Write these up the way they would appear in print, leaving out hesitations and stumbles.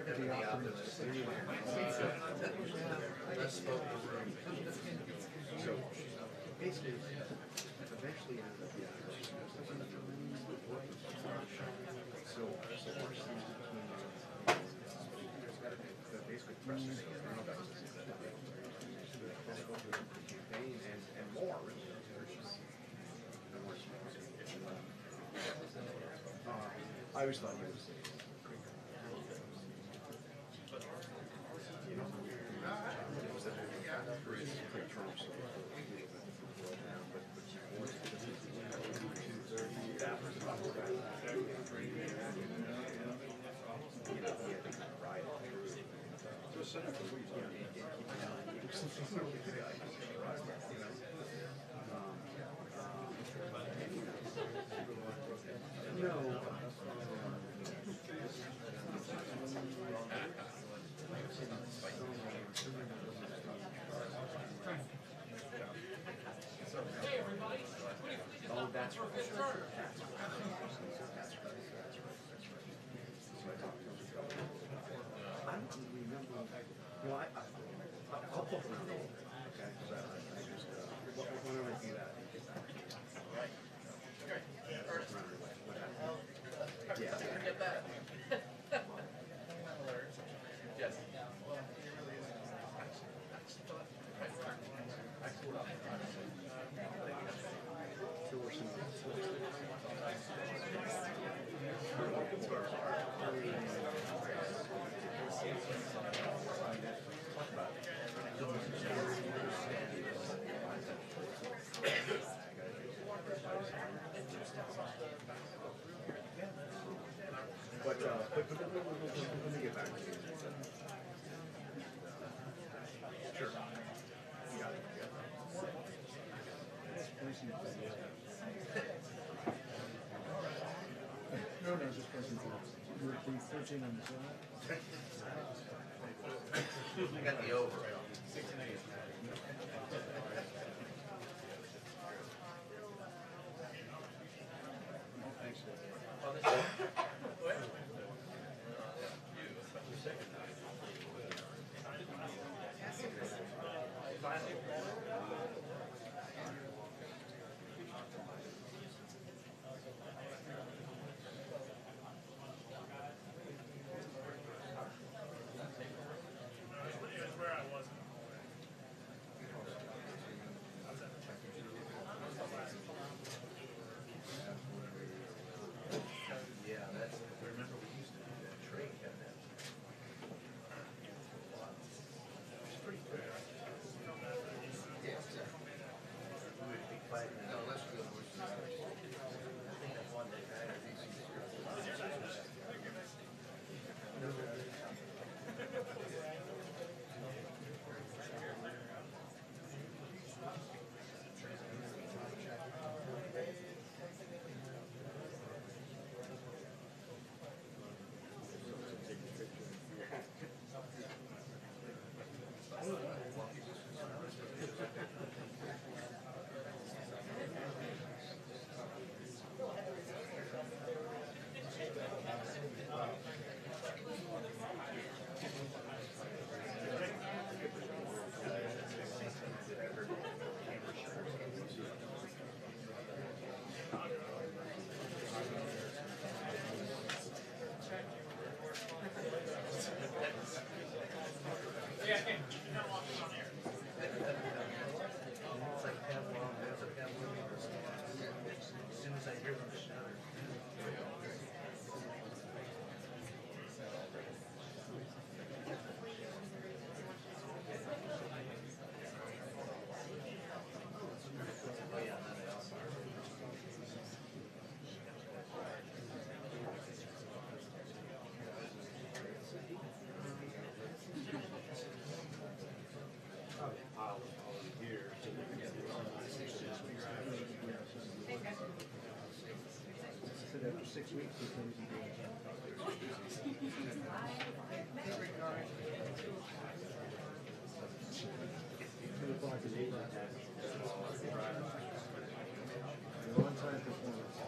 Everything optimist. Let's spoke the room. So basically, eventually ended up being so basically pressing campaign and more really. I always thought he was that's right. I don't remember. You know, I'll pull from it. Okay, so I just when do I do that? Yeah. Get that. Yes. But let me get back to you. Sure. Yeah. No, just present. You're coaching on the side. I got the over. 6 and 8. Thanks. After 6 weeks, he comes and on-time performance.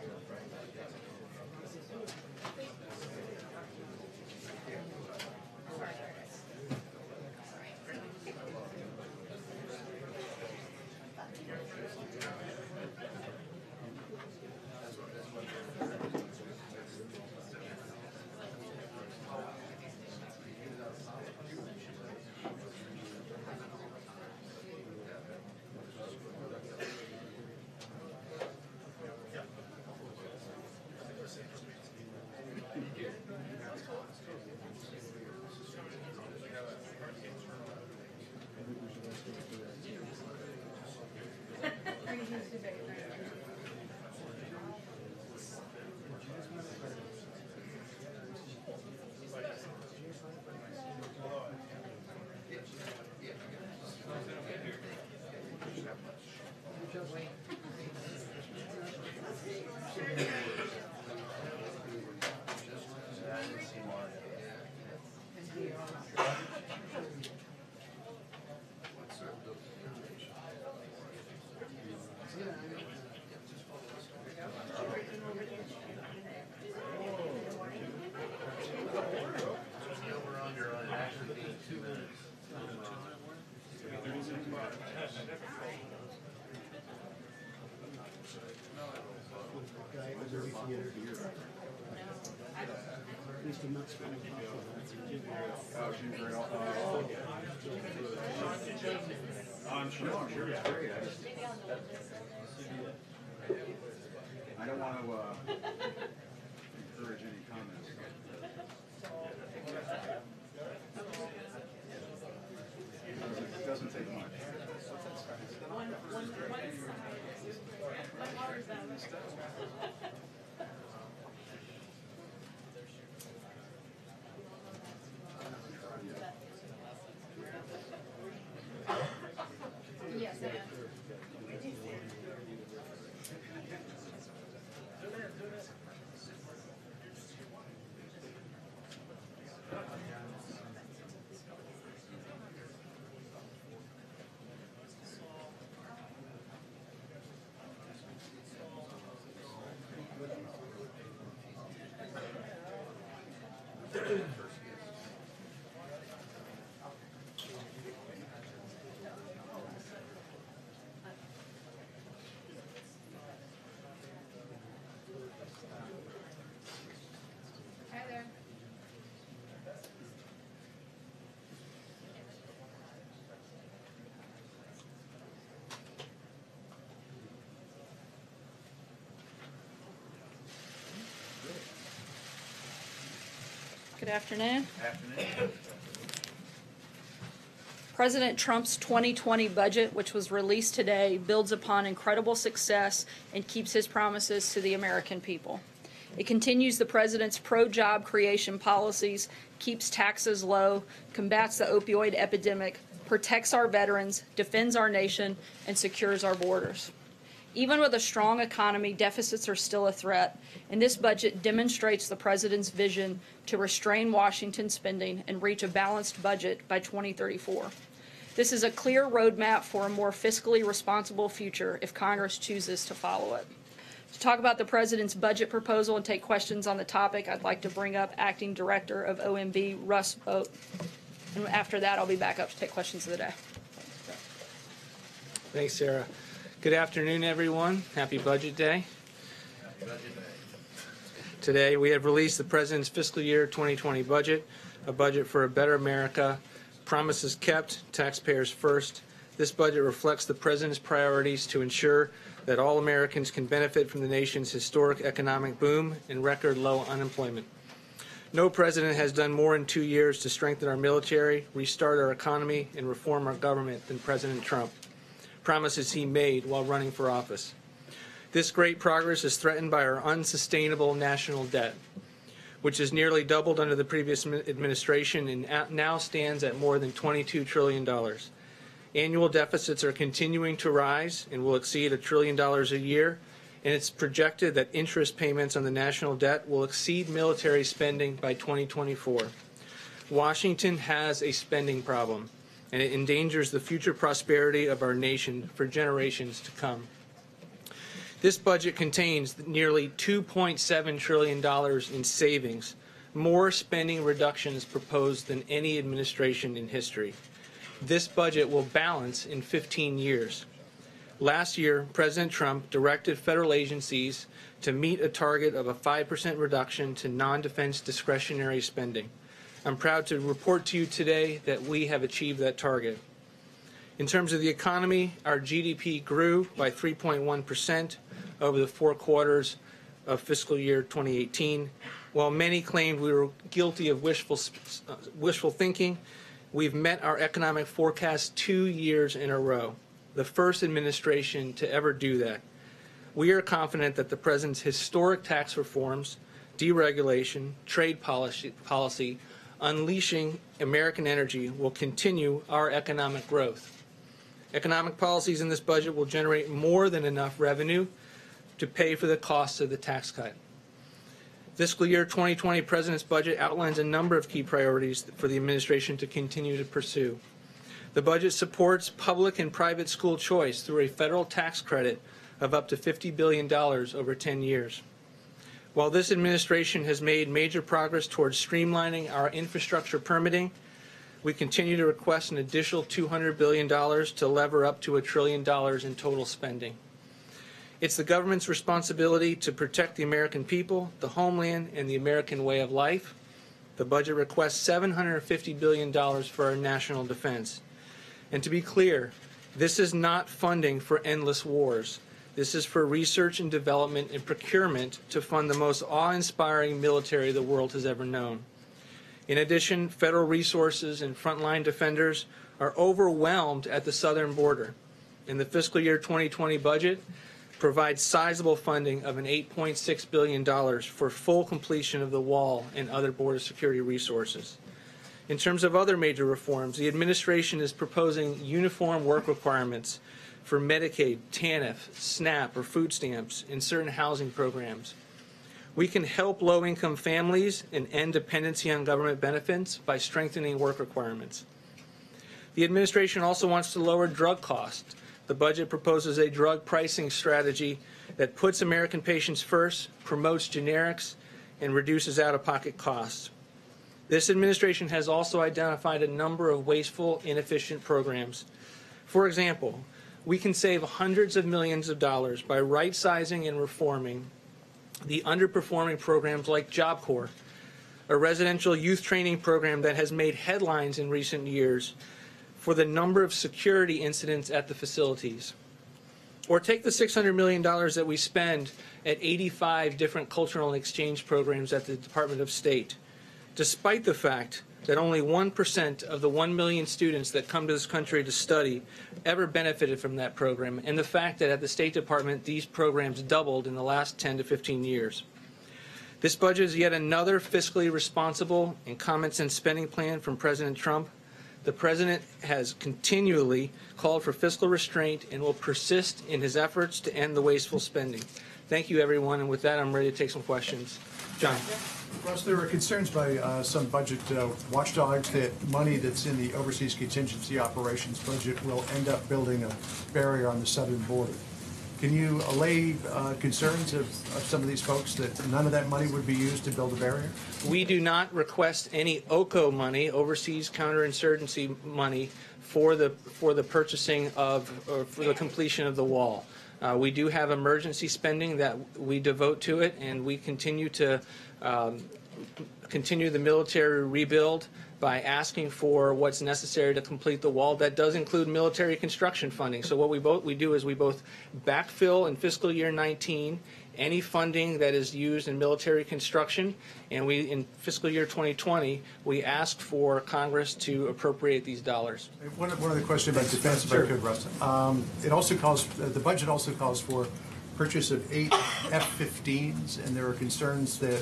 I'm sure it's great. I don't want to encourage any comments. It doesn't take much. Yes, I am. Hi there. Good afternoon. Afternoon. President Trump's 2020 budget, which was released today, builds upon incredible success and keeps his promises to the American people. It continues the president's pro-job creation policies, keeps taxes low, combats the opioid epidemic, protects our veterans, defends our nation, and secures our borders. Even with a strong economy, deficits are still a threat, and this budget demonstrates the president's vision to restrain Washington spending and reach a balanced budget by 2034. This is a clear roadmap for a more fiscally responsible future if Congress chooses to follow it. To talk about the president's budget proposal and take questions on the topic, I'd like to bring up Acting Director of OMB, Russ Vought. And after that, I'll be back up to take questions of the day. Thanks, Sarah. Good afternoon, everyone. Happy Budget Day. Today, we have released the President's Fiscal Year 2020 budget, a budget for a better America, promises kept, taxpayers first. This budget reflects the President's priorities to ensure that all Americans can benefit from the nation's historic economic boom and record low unemployment. No president has done more in 2 years to strengthen our military, restart our economy, and reform our government than President Trump. Promises he made while running for office. This great progress is threatened by our unsustainable national debt, which has nearly doubled under the previous administration and now stands at more than $22 trillion. Annual deficits are continuing to rise and will exceed $1 trillion a year, and it's projected that interest payments on the national debt will exceed military spending by 2024. Washington has a spending problem, and it endangers the future prosperity of our nation for generations to come. This budget contains nearly $2.7 trillion in savings, more spending reductions proposed than any administration in history. This budget will balance in 15 years. Last year, President Trump directed federal agencies to meet a target of a 5% reduction to non-defense discretionary spending. I'm proud to report to you today that we have achieved that target. In terms of the economy, our GDP grew by 3.1% over the 4 quarters of fiscal year 2018. While many claimed we were guilty of wishful thinking, we've met our economic forecast 2 years in a row. the first administration to ever do that. We are confident that the President's historic tax reforms, deregulation, trade policy, unleashing American energy will continue our economic growth. Economic policies in this budget will generate more than enough revenue to pay for the costs of the tax cut. Fiscal year 2020 President's budget outlines a number of key priorities for the administration to continue to pursue. The budget supports public and private school choice through a federal tax credit of up to $50 billion over 10 years. While this administration has made major progress towards streamlining our infrastructure permitting, we continue to request an additional $200 billion to lever up to $1 trillion in total spending. It's the government's responsibility to protect the American people, the homeland, and the American way of life. The budget requests $750 billion for our national defense. And to be clear, this is not funding for endless wars. This is for research and development and procurement to fund the most awe-inspiring military the world has ever known. In addition, federal resources and frontline defenders are overwhelmed at the southern border. In the fiscal year 2020 budget, provides sizable funding of an $8.6 billion for full completion of the wall and other border security resources. In terms of other major reforms, the administration is proposing uniform work requirements for Medicaid, TANF, SNAP, or food stamps in certain housing programs. We can help low-income families and end dependency on government benefits by strengthening work requirements. The administration also wants to lower drug costs. The budget proposes a drug pricing strategy that puts American patients first, promotes generics, and reduces out-of-pocket costs. This administration has also identified a number of wasteful, inefficient programs. For example, we can save hundreds of millions of dollars by right-sizing and reforming the underperforming programs like Job Corps, a residential youth training program that has made headlines in recent years for the number of security incidents at the facilities. Or take the $600 million that we spend at 85 different cultural and exchange programs at the Department of State, despite the fact that only 1% of the 1 million students that come to this country to study ever benefited from that program, and the fact that at the State Department these programs doubled in the last 10 to 15 years. This budget is yet another fiscally responsible and common sense spending plan from President Trump. The President has continually called for fiscal restraint and will persist in his efforts to end the wasteful spending. Thank you, everyone, and with that, I'm ready to take some questions. John. Russ, there are concerns by some budget watchdogs that money that's in the overseas contingency operations budget will end up building a barrier on the southern border. Can you allay concerns of some of these folks that none of that money would be used to build a barrier? We do not request any OCO money, overseas counterinsurgency money, for the purchasing of or for the completion of the wall. We do have emergency spending that we devote to it, and we continue to continue the military rebuild by asking for what's necessary to complete the wall. That does include military construction funding. So what we do is we both backfill in fiscal year 19 any funding that is used in military construction, and we in fiscal year 2020 we asked for Congress to appropriate these dollars. One other question about defense, if I could, Russ. It also calls the budget also calls for purchase of 8 F-15s, and there are concerns that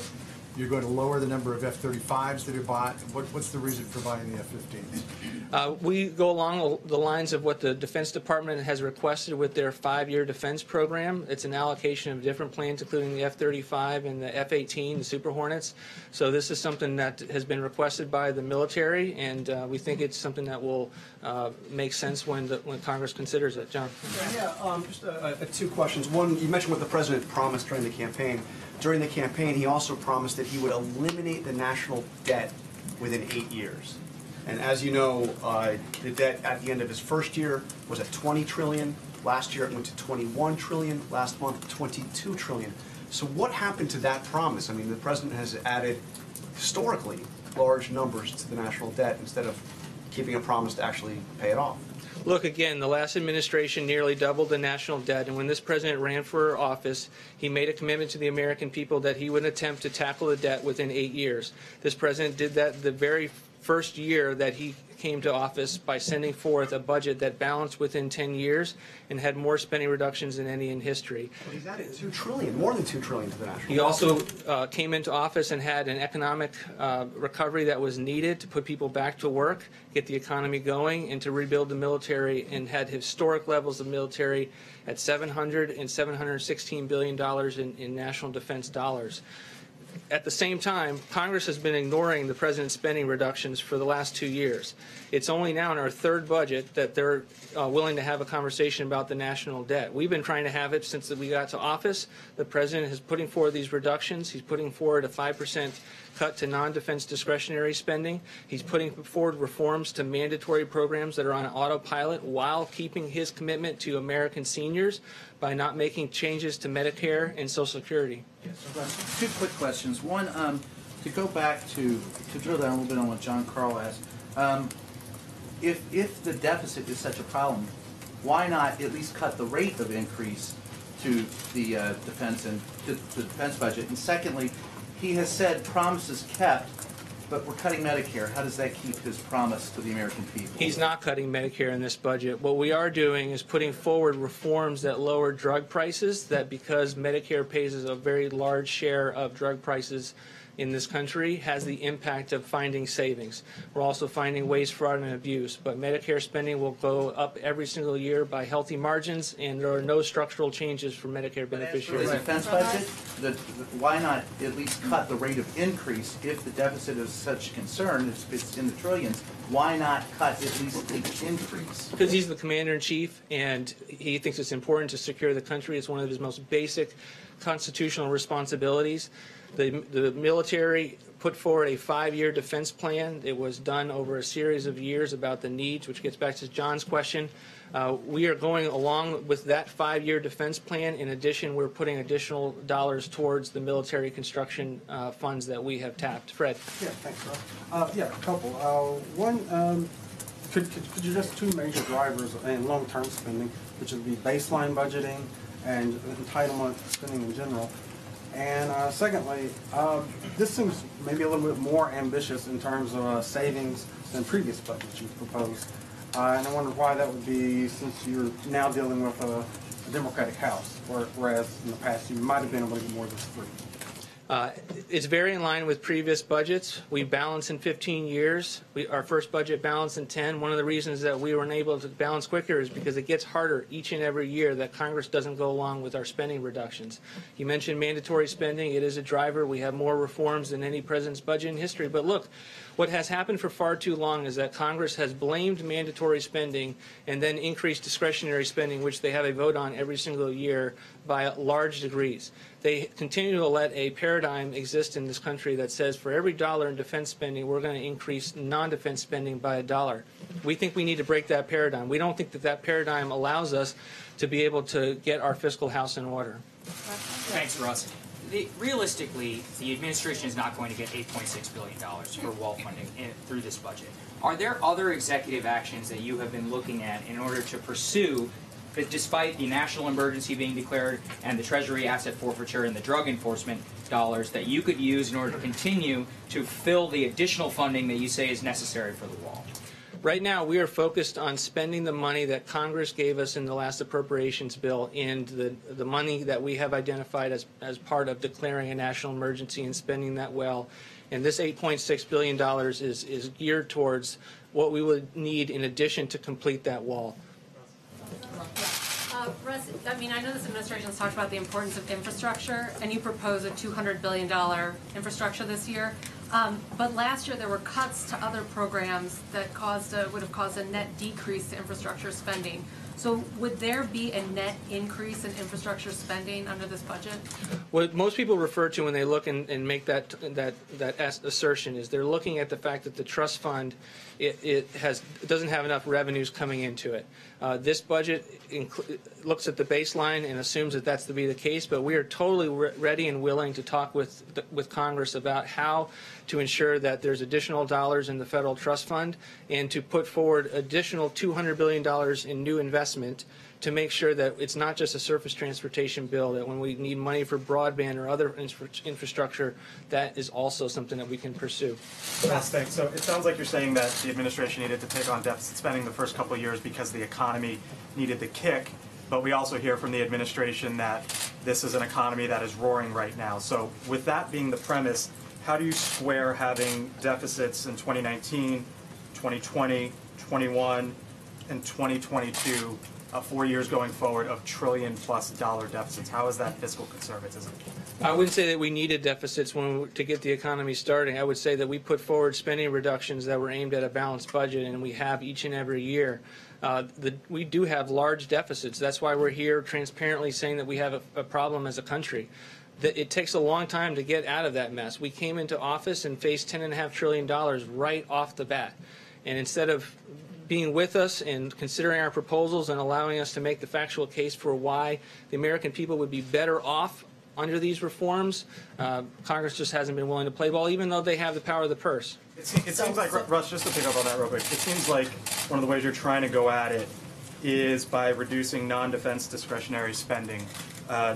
you're going to lower the number of F-35s that are bought. What's the reason for buying the F-15s? We go along the lines of what the Defense Department has requested with their 5-year defense program. It's an allocation of different planes, including the F-35 and the F-18, the Super Hornets. So this is something that has been requested by the military, and we think it's something that will make sense when Congress considers it. John? Yeah, just 2 questions. One, you mentioned what the President promised during the campaign. During the campaign, he also promised that he would eliminate the national debt within 8 years. And as you know, the debt at the end of his first year was at $20 trillion. Last year it went to $21 trillion. Last month, $22 trillion. So what happened to that promise? I mean, the President has added historically large numbers to the national debt instead of keeping a promise to actually pay it off. Look, again, the last administration nearly doubled the national debt, and when this president ran for office, he made a commitment to the American people that he would attempt to tackle the debt within 8 years. This president did that the very first year that he came to office by sending forth a budget that balanced within 10 years and had more spending reductions than any in history. Well, he's added $2 trillion, more than $2 trillion to the national. He also came into office and had an economic recovery that was needed to put people back to work, get the economy going, and to rebuild the military, and had historic levels of military at $700 and $716 billion in national defense dollars. At the same time, Congress has been ignoring the president's spending reductions for the last 2 years. It's only now in our third budget that they're willing to have a conversation about the national debt. We've been trying to have it since we got to office. The president is putting forward these reductions. He's putting forward a 5% cut to non-defense discretionary spending. He's putting forward reforms to mandatory programs that are on autopilot while keeping his commitment to American seniors by not making changes to Medicare and Social Security. Yes. Two quick questions. One, to go back to drill down a little bit on what John Carl asked. If the deficit is such a problem, why not at least cut the rate of increase to the defense and to the defense budget? And secondly, he has said promises kept, but we're cutting Medicare. How does that keep his promise to the American people? He's not cutting Medicare in this budget. What we are doing is putting forward reforms that lower drug prices, that because Medicare pays a very large share of drug prices in this country, has the impact of finding savings. We're also finding waste, fraud, and abuse. But Medicare spending will go up every single year by healthy margins, and there are no structural changes for Medicare beneficiaries. The defense budget, why not at least cut the rate of increase if the deficit is such concern, if it's in the trillions? Why not cut at least the increase? Because he's the commander-in-chief, and he thinks it's important to secure the country. It's one of his most basic constitutional responsibilities. The military put forward a 5-year defense plan. It was done over a series of years about the needs, which gets back to John's question. We are going along with that 5-year defense plan. In addition, we're putting additional dollars towards the military construction funds that we have tapped. Fred. Yeah, thanks, Rob. Yeah, a couple. One, could you just two major drivers in long-term spending, which would be baseline budgeting and entitlement spending in general? And secondly, this seems maybe a little bit more ambitious in terms of savings than previous budgets you've proposed. And I wonder why that would be, since you're now dealing with a Democratic House, whereas in the past you might have been able to get more than free. It's very in line with previous budgets. We balance in 15 years. Our first budget balanced in 10. One of the reasons that we were unable to balance quicker is because it gets harder each and every year that Congress doesn't go along with our spending reductions. You mentioned mandatory spending. It is a driver. We have more reforms than any president's budget in history. But look, what has happened for far too long is that Congress has blamed mandatory spending and then increased discretionary spending, which they have a vote on every single year, by large degrees. They continue to let a paradigm exist in this country that says for every dollar in defense spending, we're going to increase non-defense spending by $1. We think we need to break that paradigm. We don't think that that paradigm allows us to be able to get our fiscal house in order. Thanks, Russ. Realistically, the administration is not going to get $8.6 billion for wall funding through this budget. Are there other executive actions that you have been looking at in order to pursue, despite the national emergency being declared and the Treasury asset forfeiture and the drug enforcement dollars, that you could use in order to continue to fill the additional funding that you say is necessary for the wall? Right now, we are focused on spending the money that Congress gave us in the last appropriations bill and the money that we have identified as part of declaring a national emergency and spending that well. And this $8.6 billion is geared towards what we would need in addition to complete that wall. Russ, I mean, I know this administration has talked about the importance of infrastructure, and you propose a $200 billion infrastructure this year. But last year there were cuts to other programs that would have caused a net decrease to infrastructure spending. So would there be a net increase in infrastructure spending under this budget? What most people refer to when they look and make that assertion is they're looking at the fact that the trust fund it doesn't have enough revenues coming into it. This budget looks at the baseline and assumes that that's to be the case, but we are totally ready and willing to talk with Congress about how to ensure that there's additional dollars in the federal trust fund and to put forward additional $200 billion in new investment to make sure that it's not just a surface transportation bill, that when we need money for broadband or other infrastructure, that is also something that we can pursue. Last thing, so it sounds like you're saying that the administration needed to take on deficit spending the first couple of years because the economy needed the kick, but we also hear from the administration that this is an economy that is roaring right now. So with that being the premise, how do you square having deficits in 2019, 2020, 21, and 2022, 4 years going forward of $1 trillion+ deficits? How is that fiscal conservatism? I wouldn't say that we needed deficits to get the economy starting. I would say that we put forward spending reductions that were aimed at a balanced budget, and we have each and every year. We do have large deficits. That's why we're here transparently saying that we have a problem as a country. That it takes a long time to get out of that mess. We came into office and faced $10.5 trillion right off the bat. And instead of being with us and considering our proposals and allowing us to make the factual case for why the American people would be better off under these reforms, Congress just hasn't been willing to play ball, even though they have the power of the purse. It seems like, Russ, just to pick up on that real quick, it seems like one of the ways you're trying to go at it is by reducing non-defense discretionary spending.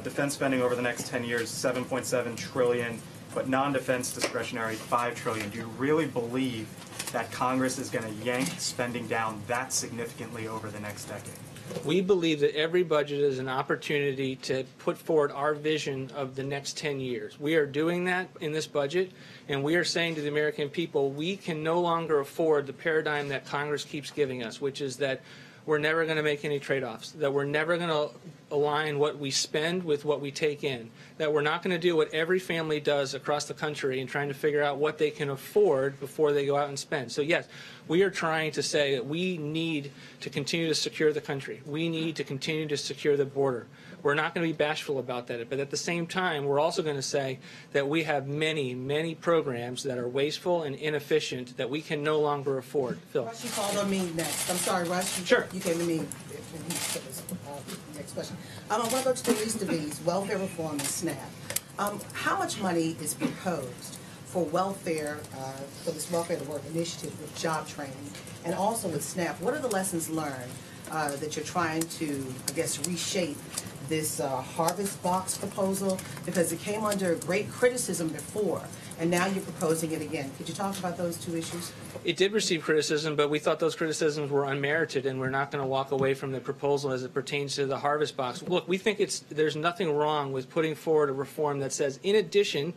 Defense spending over the next 10 years, $7.7 trillion, but non-defense discretionary, $5 trillion. Do you really believe that Congress is going to yank spending down that significantly over the next decade? We believe that every budget is an opportunity to put forward our vision of the next 10 years. We are doing that in this budget, and we are saying to the American people, we can no longer afford the paradigm that Congress keeps giving us, which is that we're never going to make any trade-offs, that we're never going to align what we spend with what we take in, that we're not going to do what every family does across the country in trying to figure out what they can afford before they go out and spend. So yes, we are trying to say that we need to continue to secure the country. We need to continue to secure the border. We're not going to be bashful about that, but at the same time, we're also going to say that we have many, many programs that are wasteful and inefficient that we can no longer afford. Phil. Russ, you called on me next. I'm sorry, Russ. Sure. You came to me. Next question. I want to go to the least of these, welfare reform and SNAP. How much money is proposed for welfare, for this welfare to work initiative with job training, and also with SNAP? What are the lessons learned that you're trying to, I guess, reshape this harvest box proposal? Because it came under great criticism before, and now you're proposing it again. Could you talk about those two issues? It did receive criticism, but we thought those criticisms were unmerited, and we're not going to walk away from the proposal as it pertains to the harvest box. Look, we think there's nothing wrong with putting forward a reform that says, in addition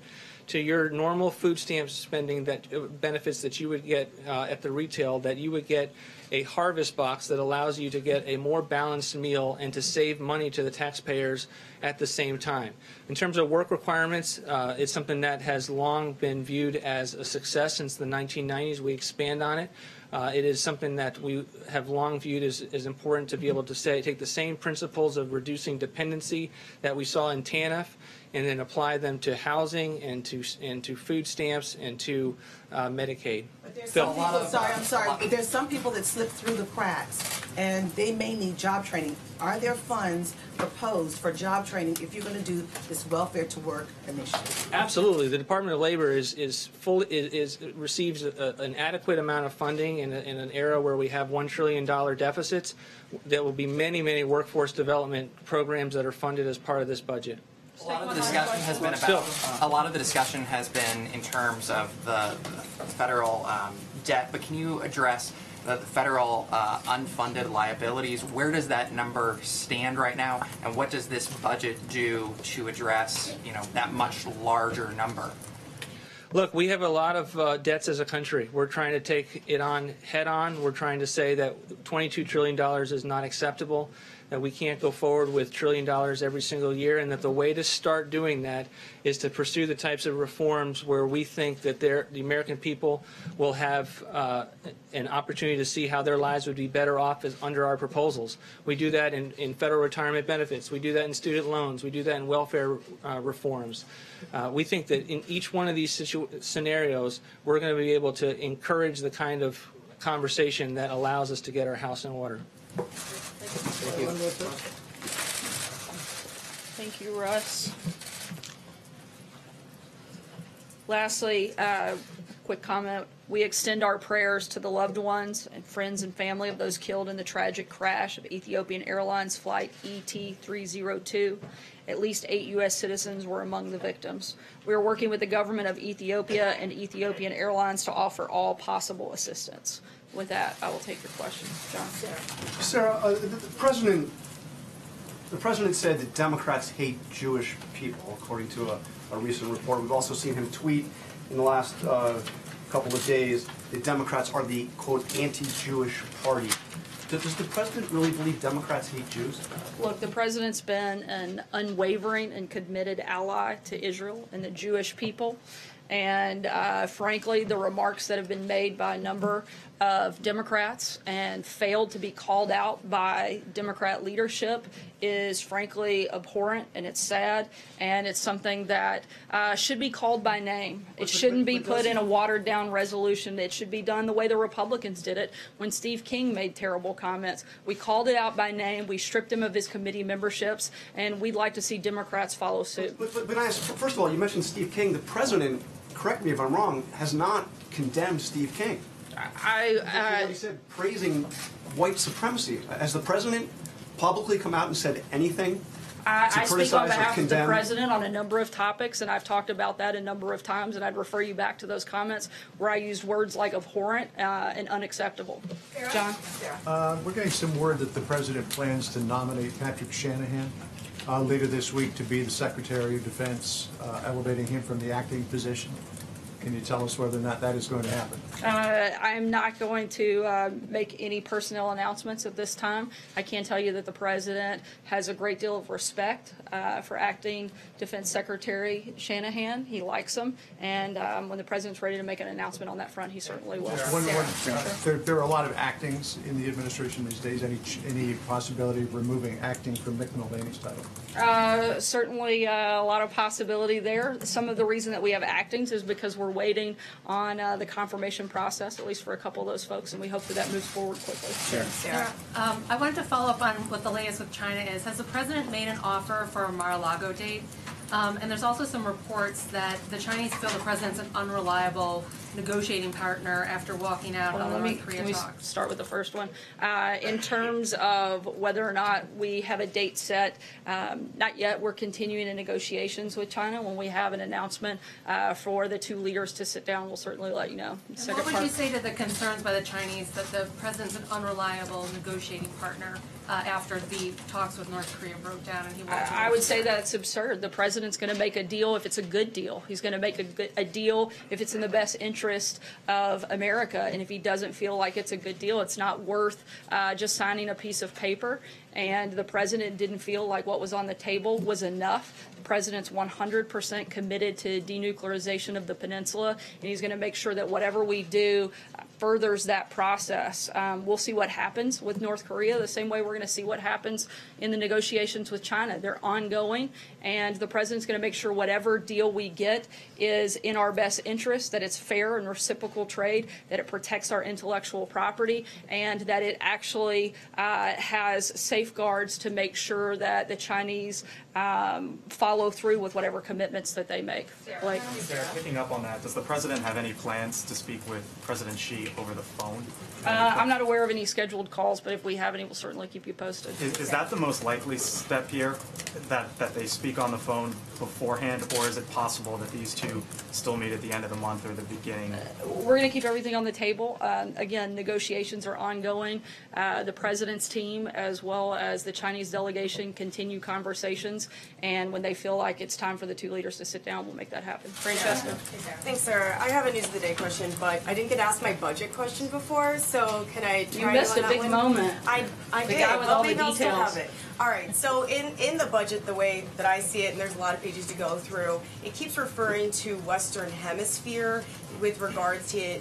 to your normal food stamps spending that benefits that you would get at the retail, that you would get a harvest box that allows you to get a more balanced meal and to save money to the taxpayers at the same time. In terms of work requirements, it's something that has long been viewed as a success since the 1990s. We expand on it. It is something that we have long viewed as important to be able to take the same principles of reducing dependency that we saw in TANF and then apply them to housing and to food stamps and to Medicaid. But there's some people, I'm sorry, but there's some people that slip through the cracks, and they may need job training. Are there funds proposed for job training if you're going to do this welfare to work initiative? Absolutely. The Department of Labor receives an adequate amount of funding in an era where we have $1 trillion deficits. There will be many, many workforce development programs that are funded as part of this budget. A lot of the discussion has been in terms of the federal debt, but can you address the federal unfunded liabilities? Where does that number stand right now, and what does this budget do to address, that much larger number? Look, we have a lot of debts as a country. We're trying to take it on head on. We're trying to say that $22 trillion is not acceptable, that we can't go forward with $1 trillion every single year, and that the way to start doing that is to pursue the types of reforms where we think that the American people will have an opportunity to see how their lives would be better off under our proposals. We do that in federal retirement benefits. We do that in student loans. We do that in welfare reforms. We think that in each one of these scenarios, we're going to be able to encourage the kind of conversation that allows us to get our house in order. Thank you. Thank you, Russ. Lastly, quick comment We extend our prayers to the loved ones and friends and family of those killed in the tragic crash of Ethiopian Airlines Flight ET-302. At least 8 U.S. citizens were among the victims. We are working with the government of Ethiopia and Ethiopian Airlines to offer all possible assistance. With that, I will take your questions. John. Sarah, the president said that Democrats hate Jewish people, according to a recent report. We've also seen him tweet in the last couple of days that Democrats are the, quote, anti-Jewish party. Does the president really believe Democrats hate Jews? Look, the president's been an unwavering and committed ally to Israel and the Jewish people. And frankly, the remarks that have been made by a number of Democrats and failed to be called out by Democrat leadership is frankly abhorrent, and it's sad, and it's something that should be called by name. It shouldn't be put in a watered-down resolution. It should be done the way the Republicans did it when Steve King made terrible comments. We called it out by name, we stripped him of his committee memberships, and we'd like to see Democrats follow suit. But I ask, first of all, you mentioned Steve King. The president, correct me if I'm wrong, has not condemned Steve King. What he said, praising white supremacy. Has the president publicly come out and said anything I speak on behalf of the condemn? president on a number of topics, and I've talked about that a number of times, and I'd refer you back to those comments where I used words like abhorrent and unacceptable. John? We're getting some word that the president plans to nominate Patrick Shanahan later this week to be the Secretary of Defense, elevating him from the acting position. Can you tell us whether or not that is going to happen? I'm not going to make any personnel announcements at this time. I can tell you that the president has a great deal of respect for acting Defense Secretary Shanahan. He likes him, and when the president's ready to make an announcement on that front, he certainly will. There are a lot of actings in the administration these days. Any possibility of removing acting from Mick Mulvaney's title? Certainly a lot of possibility there. Some of the reason that we have actings is because we're waiting on the confirmation process, at least for a couple of those folks, and we hope that that moves forward quickly. Sarah, I wanted to follow up on what the latest with China is. Has the president made an offer for a Mar-a-Lago date? And there's also some reports that the Chinese feel the president's an unreliable negotiating partner after walking out on the North Korea talks. Can we start with the first one? In terms of whether or not we have a date set, not yet. We're continuing in negotiations with China. When we have an announcement for the two leaders to sit down, we'll certainly let you know. What would you say to the concerns by the Chinese that the president's an unreliable negotiating partner after the talks with North Korea broke down and he walked away? I would say that it's absurd. The president's going to make a deal if it's a good deal. He's going to make a deal if it's in the best interest of America. And if he doesn't feel like it's a good deal, it's not worth just signing a piece of paper. And the president didn't feel like what was on the table was enough. The president's 100% committed to denuclearization of the peninsula, and he's going to make sure that whatever we do furthers that process. We'll see what happens with North Korea the same way we're going to see what happens in the negotiations with China. They're ongoing, and the president's going to make sure whatever deal we get is in our best interest, that it's fair and reciprocal trade, that it protects our intellectual property, and that it actually has safeguards to make sure that the Chinese follow through with whatever commitments that they make. Sarah, picking up on that, does the president have any plans to speak with President Xi over the phone? I'm not aware of any scheduled calls, but if we have any, we'll certainly keep you posted. Is that the most likely step here, that they speak on the phone beforehand, or is it possible that these two still meet at the end of the month or the beginning? We're going to keep everything on the table. Again, negotiations are ongoing. The president's team, as well as the Chinese delegation, continue conversations, and when they feel like it's time for the two leaders to sit down, we'll make that happen. Francesca. Thanks, Sarah. I have a news of the day question, but I didn't get asked my budget question before, so can I try You missed on a that big one? moment. I The did, guy with but all the maybe I'll still details. have it. All right, so in the budget, the way that I see it, and there's a lot of pages to go through, it keeps referring to Western Hemisphere with regards to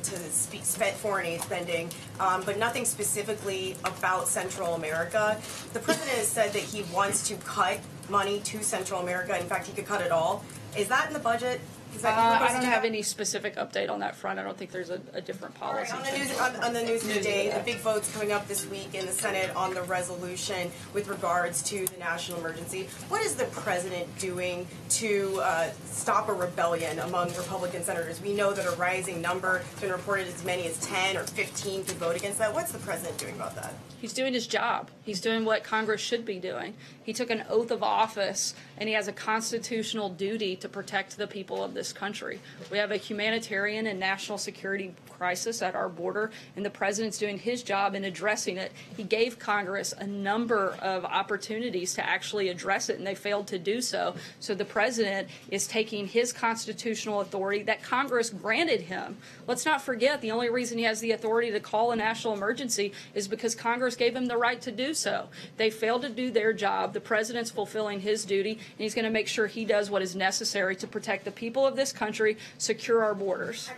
foreign aid spending, but nothing specifically about Central America. The president has said that he wants to cut money to Central America. In fact, he could cut it all. Is that in the budget? I don't have any specific update on that front. I don't think there's a different policy. On the news today, the big vote's coming up this week in the Senate on the resolution with regards to the national emergency. What is the president doing to stop a rebellion among Republican senators? We know that a rising number, has been reported as many as 10 or 15 could vote against that. What's the president doing about that? He's doing his job. He's doing what Congress should be doing. He took an oath of office, and he has a constitutional duty to protect the people of this country. We have a humanitarian and national security crisis at our border, and the president's doing his job in addressing it. He gave Congress a number of opportunities to actually address it, and they failed to do so. So the president is taking his constitutional authority that Congress granted him. Let's not forget, the only reason he has the authority to call a national emergency is because Congress gave him the right to do so. They failed to do their job. The president's fulfilling his duty, and he's going to make sure he does what is necessary to protect the people of this country, secure our borders.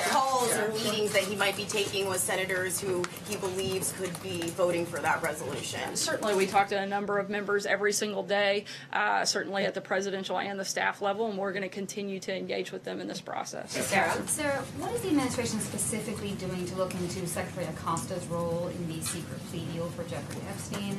Calls or meetings that he might be taking with senators who he believes could be voting for that resolution. Certainly, we talk to a number of members every single day, certainly at the presidential and the staff level, and we're going to continue to engage with them in this process. Sarah, what is the administration specifically doing to look into Secretary Acosta's role in the secret plea deal for Jeffrey Epstein?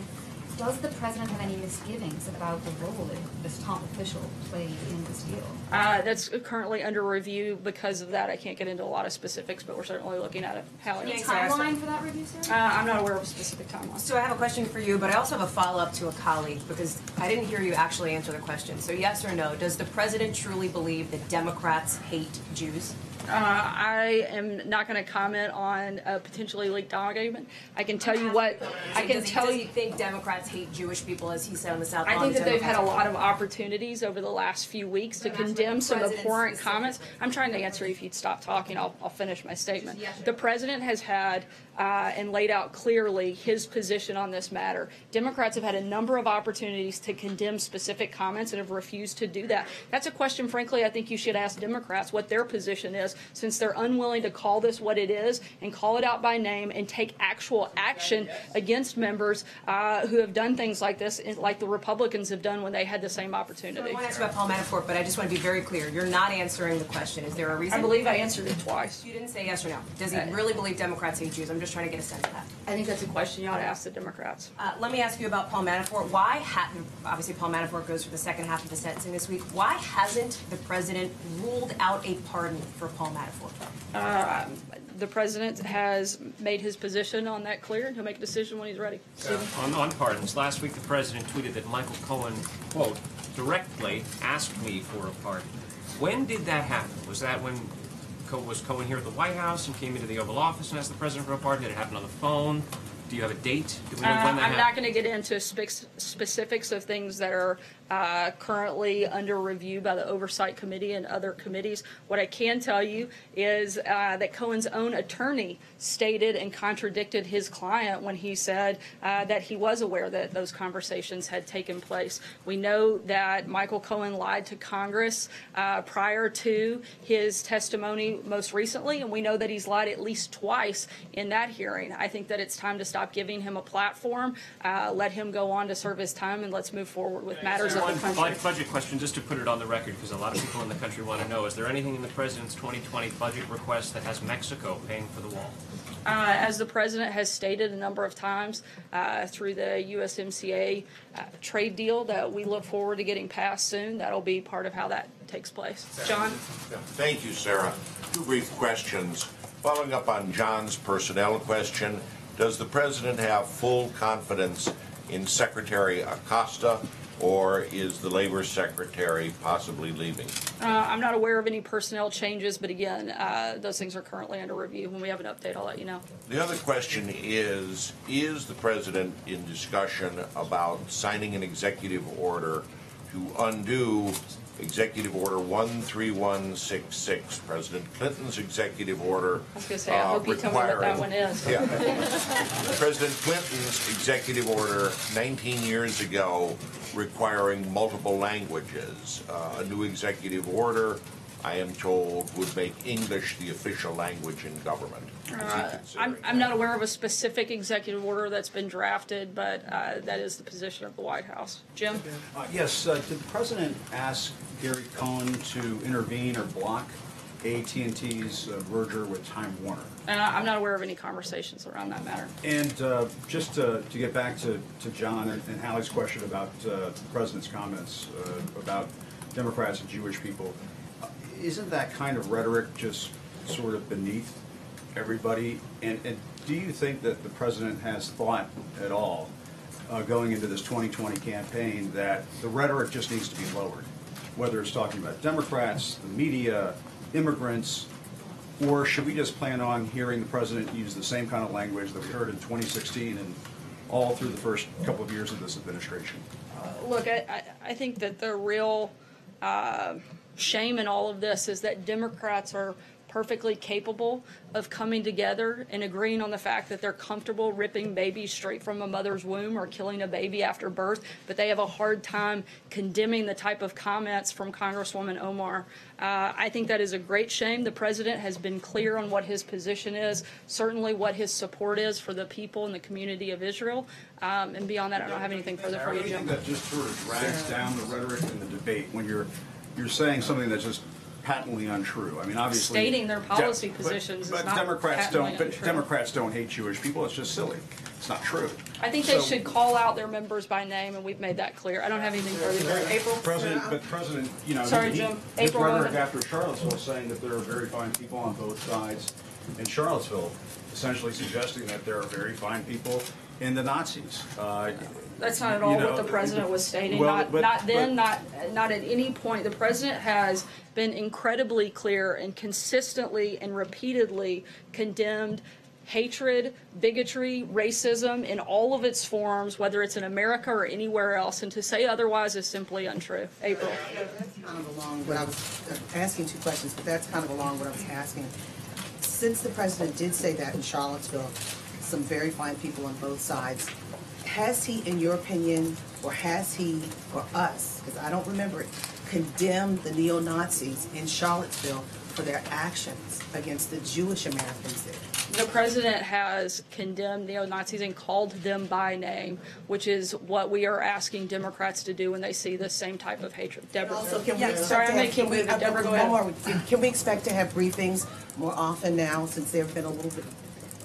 Does the president have any misgivings about the role that this top official played in this deal? That's currently under review. Because of that, I can't get into a lot of specifics, but we're certainly looking at it. How Any timeline for that review, sir? I'm not aware of a specific timeline. So I have a question for you, but I also have a follow-up to a colleague because I didn't hear you actually answer the question. So yes or no, does the president truly believe that Democrats hate Jews? I am not going to comment on a potentially leaked document. I can tell you what I can tell you. Does he think Democrats hate Jewish people, as he said on the South? I think that they've had a lot of opportunities over the last few weeks to condemn some abhorrent comments. I'm trying to answer. If you'd stop talking, I'll finish my statement. The president has had and laid out clearly his position on this matter. Democrats have had a number of opportunities to condemn specific comments and have refused to do that. That's a question, frankly, I think you should ask Democrats what their position is, since they're unwilling to call this what it is and call it out by name and take actual action against members who have done things like this, like the Republicans have done when they had the same opportunity. So I want to ask about Paul Manafort, but I just want to be very clear. You're not answering the question. Is there a reason? I believe I answered it twice. You didn't say yes or no. Does he really believe Democrats hate Jews? I'm just trying to get a sense of that. I think that's a question you ought to ask the Democrats. Let me ask you about Paul Manafort. Why hadn't, obviously Paul Manafort goes for the second half of the sentencing this week, why hasn't the president ruled out a pardon for Paul Manafort? The president has made his position on that clear, and he'll make a decision when he's ready. On pardons, last week the president tweeted that Michael Cohen, quote, directly asked me for a pardon. When did that happen? Was that when was Cohen here at the White House and came into the Oval Office and asked the president for a pardon? Did it happen on the phone? Do you have a date? Do we know when that happened? I'm not going to get into specifics of things that are currently under review by the Oversight Committee and other committees. What I can tell you is that Cohen's own attorney stated and contradicted his client when he said that he was aware that those conversations had taken place. We know that Michael Cohen lied to Congress prior to his testimony most recently, and we know that he's lied at least twice in that hearing. I think that it's time to stop giving him a platform, let him go on to serve his time, and let's move forward with matters of the country. One budget question, just to put it on the record, because a lot of people in the country want to know, is there anything in the president's 2020 budget request that has Mexico paying for the wall? As the president has stated a number of times through the USMCA trade deal that we look forward to getting passed soon, that'll be part of how that takes place. John? Thank you, Sarah. Two brief questions. Following up on John's personnel question, does the president have full confidence in Secretary Acosta, or is the Labor Secretary possibly leaving? I'm not aware of any personnel changes, but again, those things are currently under review. When we have an update, I'll let you know. The other question is the president in discussion about signing an executive order to undo Executive Order 13166, President Clinton's executive order. I was going to say, I hope you tell me what that one is. Yeah. President Clinton's executive order 19 years ago requiring multiple languages. A new executive order I am told, would make English the official language in government. I'm not aware of a specific executive order that's been drafted, but that is the position of the White House. Jim? Yes, did the president ask Gary Cullen to intervene or block AT&T's merger with Time Warner? I'm not aware of any conversations around that matter. And just to get back to John and Hallie's question about the president's comments about Democrats and Jewish people, isn't that kind of rhetoric just sort of beneath everybody? And do you think that the president has thought at all going into this 2020 campaign that the rhetoric just needs to be lowered? Whether it's talking about Democrats, the media, immigrants, or should we just plan on hearing the president use the same kind of language that we heard in 2016 and all through the first couple of years of this administration? Look, I think that the real shame in all of this is that Democrats are perfectly capable of coming together and agreeing on the fact that they're comfortable ripping babies straight from a mother's womb or killing a baby after birth, but they have a hard time condemning the type of comments from Congresswoman Omar. I think that is a great shame. The president has been clear on what his position is, certainly what his support is for the people and the community of Israel. And beyond that, I don't have anything further for you, I Jim. think that just sort of drags down the rhetoric and the debate when you're saying something that's just patently untrue. I mean, obviously, stating their policy positions but is not Democrats patently don't. But untrue. Democrats don't hate Jewish people. It's just silly. It's not true. I think they should call out their members by name, and we've made that clear. I don't have anything further. April? President, you know, Sorry, Jim. his April, rhetoric after Charlottesville saying that there are very fine people on both sides in Charlottesville, essentially suggesting that there are very fine people in the Nazis. That's not at all what the president was stating. Not at any point. The president has been incredibly clear and consistently and repeatedly condemned hatred, bigotry, racism in all of its forms, whether it's in America or anywhere else, and to say otherwise is simply untrue. April. That's kind of along what I was asking, two questions, but that's kind of along what I was asking. Since the president did say that in Charlottesville, some very fine people on both sides, has he, in your opinion, or has he, for us, because I don't remember it, condemned the neo-Nazis in Charlottesville for their actions against the Jewish Americans there? The president has condemned neo-Nazis and called them by name, which is what we are asking Democrats to do when they see this same type of hatred. Deborah. Also, can we Sorry, I'm making move. Deborah, go ahead. Can we expect to have briefings more often now, since there have been a little bit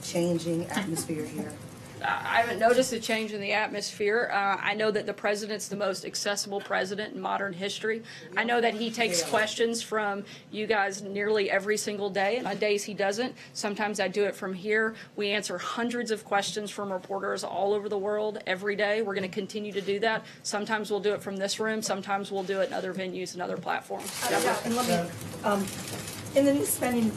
changing atmosphere here? I haven't noticed a change in the atmosphere. I know that the president's the most accessible president in modern history. I know that he takes questions from you guys nearly every single day, and on days he doesn't, sometimes I do it from here. We answer hundreds of questions from reporters all over the world every day. We're going to continue to do that. Sometimes we'll do it from this room. Sometimes we'll do it in other venues and other platforms. And let me, in the new spending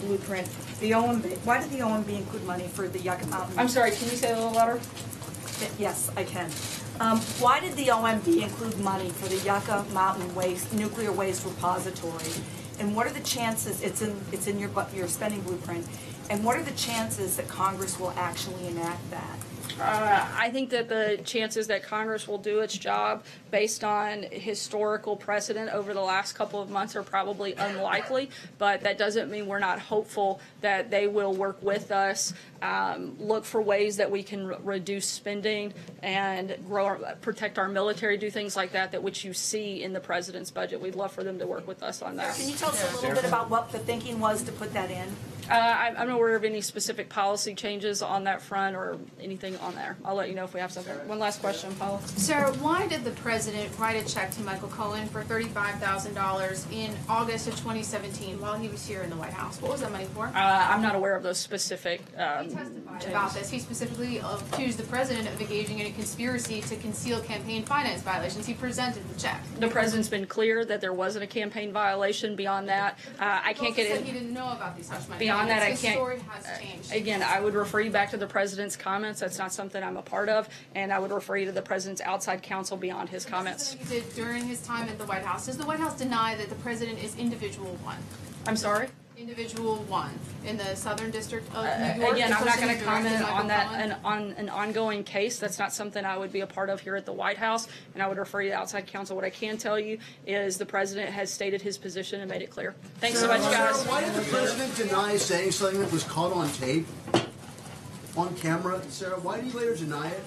blueprint, the OMB, why did the OMB include money for the Yucca Mountain? I'm sorry, can you say it a little louder? Yes, I can. Why did the OMB include money for the Yucca Mountain nuclear waste repository? And what are the chances, it's in your spending blueprint, and what are the chances that Congress will actually enact that? I think that the chances that Congress will do its job based on historical precedent over the last couple of months are probably unlikely, but that doesn't mean we're not hopeful that they will work with us, look for ways that we can reduce spending and protect our military, do things like that, which you see in the president's budget. We'd love for them to work with us on that. Can you tell us a little bit about what the thinking was to put that in? I'm not aware of any specific policy changes on that front or anything on there. I'll let you know if we have something. One last question, Paula. Sir, why did the president write a check to Michael Cullen for $35,000 in August of 2017 while he was here in the White House? What was that money for? I'm not aware of those specific About this, he specifically accused the president of engaging in a conspiracy to conceal campaign finance violations. He presented the check. The president's been clear that there wasn't a campaign violation. Beyond that, I can't get in. He didn't know about these hush money. Beyond that, I His can't. story has changed. Again, I would refer you back to the president's comments. That's not something I'm a part of, and I would refer you to the president's outside counsel beyond his comments. He did during his time at the White House. Does the White House deny that the president is individual one? I'm sorry? Individual one in the Southern District of New York. Again, the I'm not person going to who directed comment Michael on that Cullen. on an ongoing case. That's not something I would be a part of here at the White House, and I would refer you to outside counsel. What I can tell you is the president has stated his position and made it clear. Thanks so much, guys. Why did the president deny saying something that was caught on tape, on camera? Sarah, why did he later deny it?